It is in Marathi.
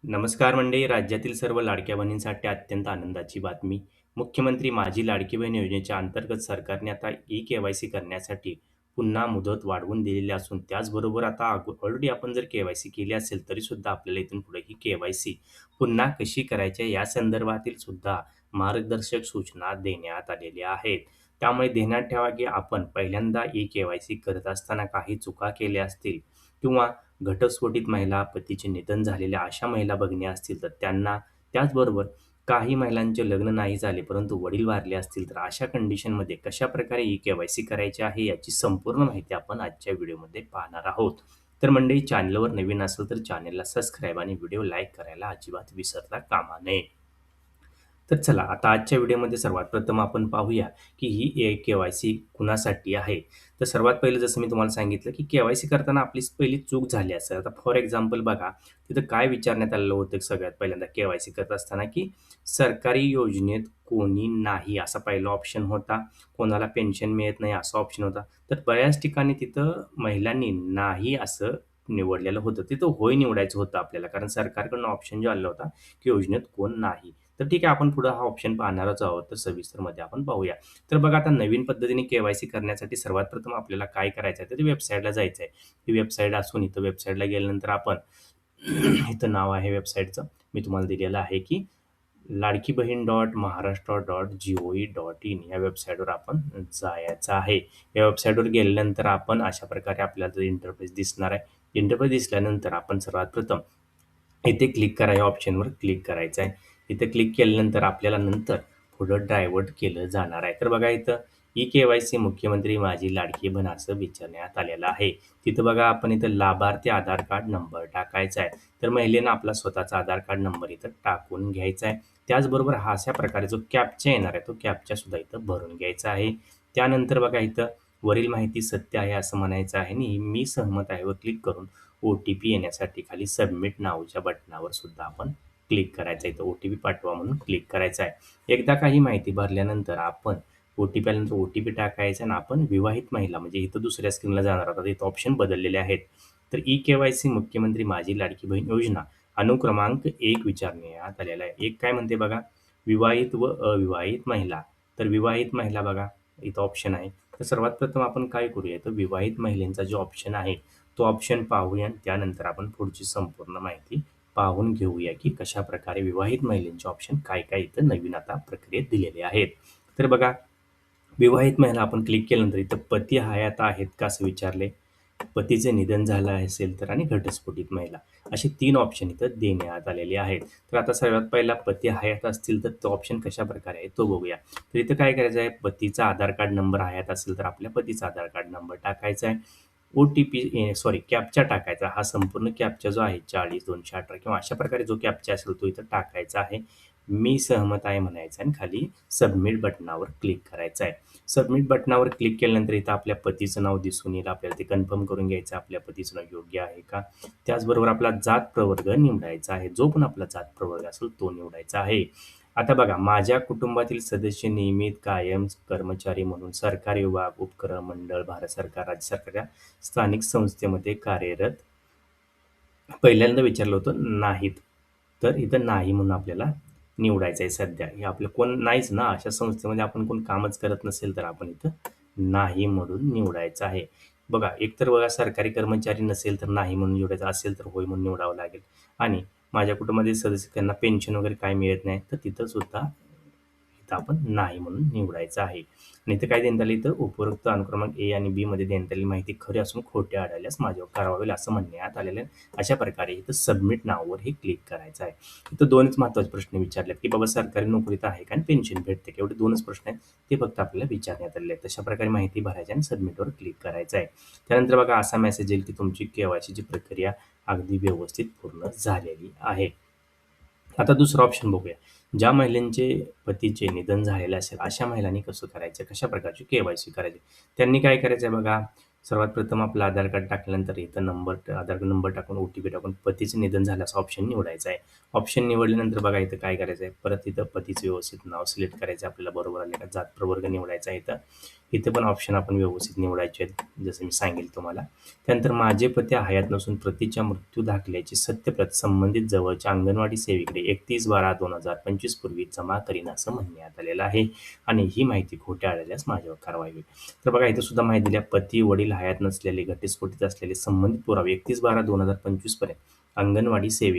नमस्कार मंडळी. राज्यातील सर्व लाडक्या बहिणींसाठी अत्यंत आनंदाची बातमी. मुख्यमंत्री माझी लाडकी बहीण योजनेच्या अंतर्गत सरकारने आता ई-के-वाय-सी करण्यासाठी पुन्हा मुदत वाढवून दिलेली असून त्याचबरोबर आता ऑलरेडी आपण जर के-वाय-सी केली असेल तरीसुद्धा आपल्याला इथून पुढे ही के-वाय-सी पुन्हा कशी करायची या संदर्भातील सुद्धा मार्गदर्शक सूचना देण्यात आलेल्या आहेत. त्यामुळे ध्यानात ठेवा, की आपण पहिल्यांदा ई-के-वाय-सी करत असताना काही चुका केल्या असतील किंवा घटस्फोटित महिला, पतीचे निधन झालेल्या अशा महिला भगिनी असतील, तर त्यांना त्याचबरोबर काही महिलांचे लग्न नाही झाले, परंतु वडील वारले असतील, तर अशा कंडिशनमध्ये कशाप्रकारे ई-के-वाय-सी करायची आहे, याची संपूर्ण माहिती आपण आजच्या व्हिडिओमध्ये पाहणार आहोत. तर मंडळी, चॅनलवर नवीन असेल तर चॅनलला सबस्क्राईब आणि व्हिडिओ लाईक करायला अजिबात विसरता कामा नये. तर चला आता आजच्या व्हिडिओमध्ये सर्वात प्रथम आपण पाहूया, की ही के-वाय-सी कुणासाठी आहे. तर सर्वात पहिलं जसं मी तुम्हाला सांगितलं, की के-वाय-सी करताना आपली पहिली चूक झाली असेल. आता फॉर एक्झाम्पल बघा, तिथं काय विचारण्यात आलेलं होतं सगळ्यात पहिल्यांदा के-वाय-सी करत असताना, की सरकारी योजनेत कोणी नाही असा पहिला ऑप्शन होता. कोणाला पेन्शन मिळत नाही असा ऑप्शन होता. तर बऱ्याच ठिकाणी तिथं महिलांनी नाही असं निवडलेलं होतं. तिथं होय निवडायचं होतं आपल्याला, कारण सरकारकडून ऑप्शन जो आलेला होता, की योजनेत कोण नाही. तर ठीक आहे, आपण पुढं हा ऑप्शन पाहणारच आहोत, तर सविस्तरमध्ये आपण पाहूया. तर बघा, आता नवीन पद्धतीने के-वाय-सी करण्यासाठी सर्वात प्रथम आपल्याला काय करायचं आहे, तर वेबसाईटला जायचं आहे. ही वेबसाईट असून इथं वेबसाईटला गेल्यानंतर आपण इथं नाव आहे वेबसाईटचं, मी तुम्हाला दिलेलं आहे, की लाडकी बहीण .महाराष्ट्र.gov.in या वेबसाईटवर आपण जायचं आहे. या वेबसाईटवर गेल्यानंतर आपण अशा प्रकारे आपल्याला इंटरफेस दिसणार आहे. इंटरफेस दिसल्यानंतर आपण सर्वात प्रथम इथे क्लिक करा, या ऑप्शनवर क्लिक करायचं आहे. इथे क्लिक केल्यानंतर आपल्याला नंतर पुढं डायव्हर्ट केलं जाणार आहे. तर बघा, इथं ई-के-वाय-सी मुख्यमंत्री माझी लाडकी बहीण असं विचारण्यात आलेलं आहे. तिथं बघा, आपण इथं लाभार्थी आधार कार्ड नंबर टाकायचा आहे. तर महिलेनं आपला स्वतःचा आधार कार्ड नंबर इथं टाकून घ्यायचा आहे. त्याचबरोबर हा अशा प्रकारे जो कॅप्चा येणार आहे, तो कॅप्चासुद्धा इथं भरून घ्यायचा आहे. त्यानंतर बघा, इथं वरील माहिती सत्य आहे असं म्हणायचं आहे आणि मी सहमत आहे वर क्लिक करून ओ-टी-पी येण्यासाठी खाली सबमिट नावाच्या बटनावर सुद्धा आपण क्लिक करायचं आहे. इथं ओ-टी-पी पाठवा म्हणून क्लिक करायचं आहे. एकदा काही माहिती भरल्यानंतर आपण ओ-टी-पी आल्यानंतर ओ-टी-पी टाकायचा आणि आपण विवाहित महिला, म्हणजे इथं दुसऱ्या स्क्रीनला जाणार आहोत. इथं ऑप्शन बदललेले आहेत. तर ई-के-वाय-सी मुख्यमंत्री माझी लाडकी बहीण योजना अनुक्रमांक 1 विचारण्यात आलेला आहे. एक काय म्हणते बघा, विवाहित व अविवाहित महिला. तर विवाहित महिला बघा, इथं ऑप्शन आहे. तर सर्वात प्रथम आपण काय करूया, तर विवाहित महिलेचा जो ऑप्शन आहे, तो ऑप्शन पाहूया आणि त्यानंतर आपण पुढची संपूर्ण माहिती पाहून घेऊया, की कशाप्रकारे विवाहित महिलांचे ऑप्शन काय-काय इथं नवीन आता प्रक्रियेत दिलेले आहेत. तर बघा, विवाहित महिला आपण क्लिक केल्यानंतर इथं पती हयात आहेत का असं विचारले. पतीचे निधन झालं असेल तर आणि घटस्फोटित महिला, असे 3 ऑप्शन इथं देण्यात आलेले आहेत. तर आता सर्वात पहिला पती हयात असतील तर तो ऑप्शन कशाप्रकारे आहे तो बघूया. तर इथं काय करायचं आहे, पतीचा आधार कार्ड नंबर हयात असेल तर आपल्या पतीचा आधार कार्ड नंबर टाकायचा आहे. ओ-टी-पी सॉरी कॅप्चा टाकायचा. हा संपूर्ण कॅप्चा जो आहे 40-218 किंवा अशा प्रकारे जो कॅप्चा असेल तो इथं टाकायचा आहे. मी सहमत आहे म्हणायचं आणि खाली सबमिट बटनावर क्लिक करायचं आहे. सबमिट बटनावर क्लिक केल्यानंतर इथं आपल्या पतीचं नाव दिसून येईल. आपल्याला ते कन्फर्म करून घ्यायचं आहे, आपल्या पतीचं नाव योग्य आहे का? त्याचबरोबर आपला जात प्रवर्ग निवडायचा आहे. जो पण आपला जात प्रवर्ग असेल तो निवडायचा आहे. आता बघा, माझ्या कुटुंबातील सदस्य नियमित कायम कर्मचारी म्हणून सरकारी विभाग, उपक्रम, मंडळ, भारत सरकार, राज्य सरकार या स्थानिक संस्थेमध्ये कार्यरत. पहिल्यांदा विचारलं होतं नाहीत. तर इथं नाही म्हणून आपल्याला निवडायचं आहे सध्या. हे आपलं कोण नाहीच ना, अशा संस्थेमध्ये आपण कोण कामच करत नसेल तर आपण इथं नाही म्हणून निवडायचं आहे. बघा, एकतर बघा सरकारी कर्मचारी नसेल तर नाही म्हणून निवडायचं, असेल तर होय म्हणून निवडावं लागेल. आणि माझ्या कुटुंबातील सदस्य त्यांना पेन्शन वगैरे काय मिळत नाही, तर तिथं सुद्धा इथं आपण नाही म्हणून निवडायचं आहे. आणि इथं काय देण्यात आलं, इथं उपरोक्त अनुक्रमांक ए आणि बी मध्ये देण्यात आलेली माहिती खरी असून खोटे आढळल्यास माझ्यावर कारवाई होईल असं म्हणण्यात आलेलं आहे. अशा प्रकारे इथं सबमिट नावावर हे क्लिक करायचं आहे. इथं 2च महत्त्वाचे प्रश्न विचारलेत, की बाबा सरकारी नोकरीत आहे का आणि पेन्शन भेटते का? एवढे 2च प्रश्न आहेत. ते फक्त आपल्याला विचारण्यात आलेले आहेत. तशा प्रकारे माहिती भरायची आणि सबमिटवर क्लिक करायचं आहे. त्यानंतर बघा, असा मेसेज येईल, की तुमची के-वाय-सीची प्रक्रिया अगदी व्यवस्थित पूर्ण झालेली आहे. आता दुसरा ऑप्शन बघूया. ज्या महिलांचे पतीचे निधन झालेले असेल, अशा महिलांनी कसं करायचं? कशा प्रकारची के-वाय-सी करायची? त्यांनी काय करायचं आहे बघा, सर्वात प्रथम आपलं आधार कार्ड टाकल्यानंतर इथं आधार नंबर टाकून ओ-टी-पी टाकून पतीचं निधन झालं असं ऑप्शन निवडायचा आहे. ऑप्शन निवडल्यानंतर बघा, इथं काय करायचं आहे, परत इथं पतीचं व्यवस्थित नाव सिलेक्ट करायचं आहे आपल्याला, बरोबर आलं का? जात प्रवर्ग निवडायचा आहे इथं. इथे पण ऑप्शन आपण व्यवस्थित निवडायचे आहेत, जसं मी सांगेल तुम्हाला. त्यानंतर माझे पती हयात नसून पतीच्या मृत्यू दाखल्याची सत्यप्रत संबंधित जवळच्या अंगणवाडी सेविकेकडे 31/12/2025 पूर्वी जमा करीन असं म्हणण्यात आलेलं आहे आणि ही माहिती खोटी आढळल्यास माझ्यावर कारवाई होईल. तर बघा इथे सुद्धा माहिती दिली आहे, पती, वडील हयात नसलेले, घटस्फोटित असलेले संबंधित पुरावे 31/12/2025 पर्यंत अंगणवाडी सेविका